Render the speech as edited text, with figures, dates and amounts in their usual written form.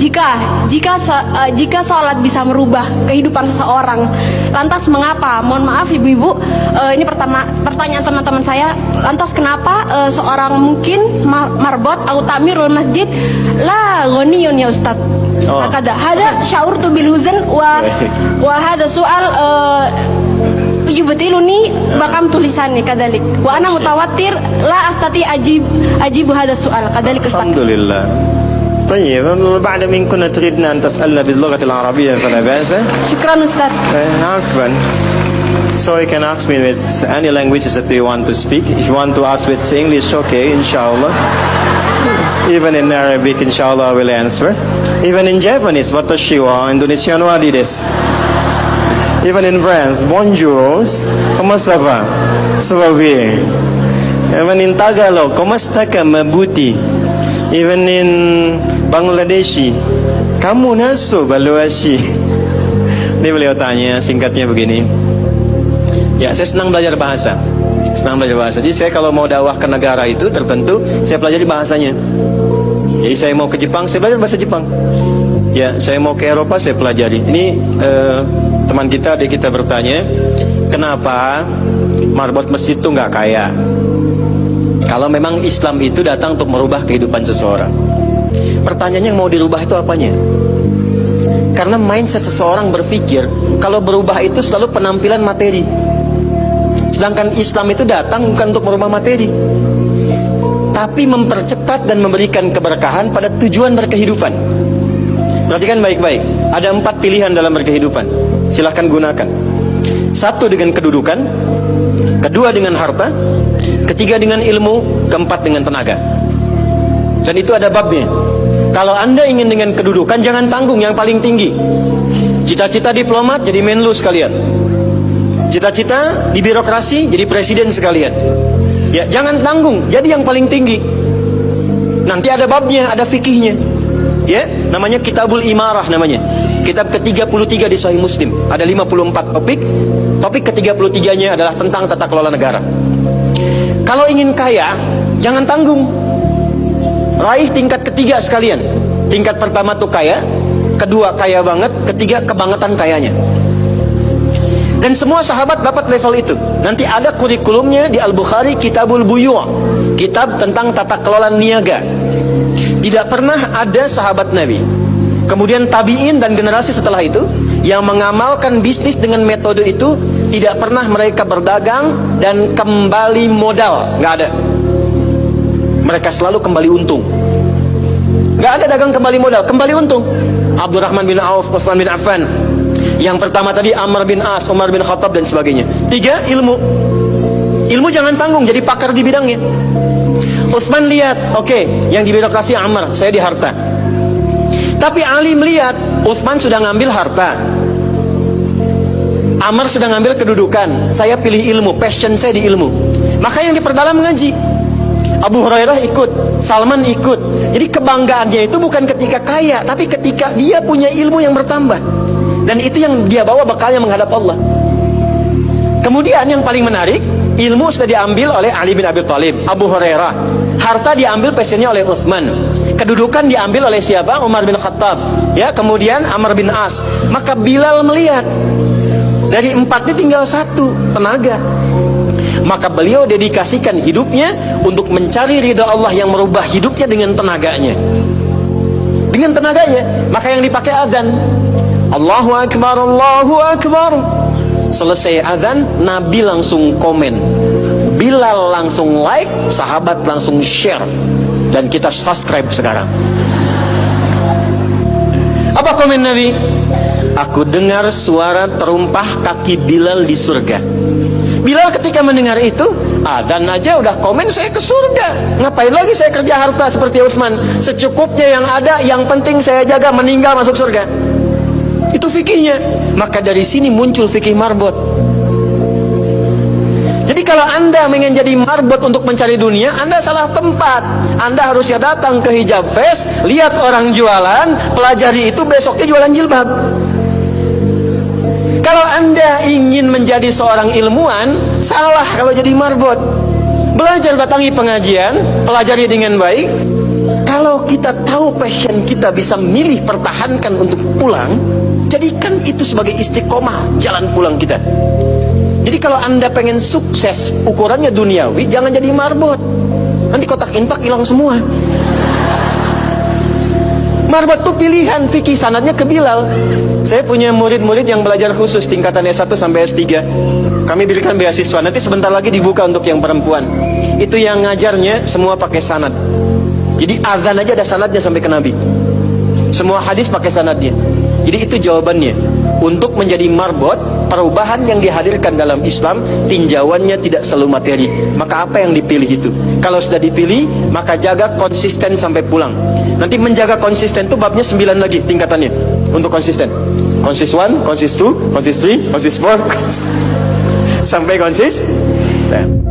jika sholat bisa merubah kehidupan seseorang, lantas mengapa? Mohon maaf ibu-ibu, ini pertanyaan teman-teman saya. Lantas kenapa seorang mungkin marbot atau tamirul masjid la ghaniyun ya Ustaz? Hada sya'urtu bil huzn wa hada soal yubatiluni bakam tulisannya kadalik wa ana mutawatir la astati ajibu hada soal kadalik Ustaz. Alhamdulillah. طيب بعد من كنا تريدنا أن تسألنا باللغة العربية فلا بأس. شكرا أستاذ. عفوا. So you can ask me with any languages that you want to speak. If you want to ask with English, okay, inshallah. Even in Arabic, inshallah, I will answer. Even in Japanese, watashi wa Indonesian wa desu. Even in France, bonjour, comment ça va? Ça va bien. Even in Tagalog, comment está ka mabuti? Even in Bangladeshi, kamu naso baluashi. Ini beliau tanya, singkatnya begini. Ya, saya senang belajar bahasa. Jadi saya kalau mau dakwah ke negara itu tertentu, saya pelajari bahasanya. Jadi saya mau ke Jepang, saya belajar bahasa Jepang. Ya, saya mau ke Eropa, saya pelajari. Ini teman kita, adik kita bertanya, kenapa marbot masjid itu nggak kaya? Kalau memang Islam itu datang untuk merubah kehidupan seseorang, pertanyaannya yang mau dirubah itu apanya? Karena mindset seseorang berpikir kalau berubah itu selalu penampilan materi. Sedangkan Islam itu datang bukan untuk merubah materi, tapi mempercepat dan memberikan keberkahan pada tujuan berkehidupan. Perhatikan baik-baik. Ada 4 pilihan dalam berkehidupan. Silahkan gunakan. 1 dengan kedudukan, 2 dengan harta, 3 dengan ilmu, 4 dengan tenaga. Dan itu ada babnya. Kalau Anda ingin dengan kedudukan, jangan tanggung yang paling tinggi. Cita-cita diplomat jadi menlu sekalian. Cita-cita di birokrasi jadi presiden sekalian. Ya, jangan tanggung, jadi yang paling tinggi. Nanti ada babnya, ada fikihnya. Ya, namanya Kitabul Imarah namanya. Kitab ke-33 di Sahih Muslim. Ada 54 topik. Topik ke-33-nya adalah tentang tata kelola negara. Kalau ingin kaya, jangan tanggung. Raih tingkat ketiga sekalian. Tingkat pertama tuh kaya, kedua kaya banget, ketiga kebangetan kayanya. Dan semua sahabat dapat level itu. Nanti ada kurikulumnya di Al-Bukhari, Kitabul Buyu', kitab tentang tata kelola niaga. Tidak pernah ada sahabat Nabi, kemudian tabi'in dan generasi setelah itu yang mengamalkan bisnis dengan metode itu. Tidak pernah mereka berdagang dan kembali modal, nggak ada. Mereka selalu kembali untung. Nggak ada dagang kembali modal, kembali untung. Abdurrahman bin Auf, Utsman bin Affan. Yang pertama tadi Amr bin As, Umar bin Khattab dan sebagainya. 3, ilmu. Ilmu jangan tanggung, jadi pakar di bidangnya. Utsman lihat, oke, yang di birokrasi Amr, saya di harta. Tapi Ali melihat, Utsman sudah ngambil harta, Amr sudah ngambil kedudukan, saya pilih ilmu, passion saya di ilmu. Maka yang diperdalam ngaji. Abu Hurairah ikut, Salman ikut. Jadi kebanggaannya itu bukan ketika kaya, tapi ketika dia punya ilmu yang bertambah. Dan itu yang dia bawa bekalnya menghadap Allah. Kemudian yang paling menarik, ilmu sudah diambil oleh Ali bin Abi Thalib, Abu Hurairah. Harta diambil passionnya oleh Utsman. Kedudukan diambil oleh siapa? Umar bin Khattab. Ya, kemudian Amr bin As. Maka Bilal melihat, dari 4 ini tinggal 1, tenaga. Maka beliau dedikasikan hidupnya untuk mencari ridha Allah yang merubah hidupnya dengan tenaganya. Dengan tenaganya. Maka yang dipakai azan, Allahu Akbar, Allahu Akbar. Selesai azan, Nabi langsung komen, Bilal langsung like, sahabat langsung share, dan kita subscribe sekarang. Apa komen Nabi? Aku dengar suara terumpah kaki Bilal di surga. Bilal ketika mendengar itu, adzan aja udah komen saya ke surga. Ngapain lagi saya kerja harta seperti Utsman? Secukupnya yang ada, yang penting saya jaga, meninggal masuk surga. Itu fikihnya. Maka dari sini muncul fikih marbot. Jadi kalau Anda ingin jadi marbot untuk mencari dunia, Anda salah tempat. Anda harusnya datang ke Hijab Fest, lihat orang jualan, pelajari itu, besoknya jualan jilbab. Kalau Anda ingin menjadi seorang ilmuwan, salah kalau jadi marbot. Belajar, datangi pengajian, pelajari dengan baik. Kalau kita tahu passion kita, bisa milih pertahankan untuk pulang, jadikan itu sebagai istiqomah jalan pulang kita. Jadi kalau Anda pengen sukses ukurannya duniawi, jangan jadi marbot. Nanti kotak infak hilang semua. Marbot itu pilihan, fikih sanadnya ke Bilal. Saya punya murid-murid yang belajar khusus tingkatan S1 sampai S3. Kami berikan beasiswa, nanti sebentar lagi dibuka untuk yang perempuan. Itu yang ngajarnya semua pakai sanad. Jadi azan aja ada sanadnya sampai ke Nabi. Semua hadis pakai sanadnya. Jadi itu jawabannya. Untuk menjadi marbot, perubahan yang dihadirkan dalam Islam, tinjauannya tidak selalu materi. Maka apa yang dipilih itu? Kalau sudah dipilih, maka jaga konsisten sampai pulang. Nanti menjaga konsisten itu babnya 9 lagi tingkatannya. Untuk konsisten. Konsis 1, konsis 2, konsis 3, konsis 4, sampai konsis 10.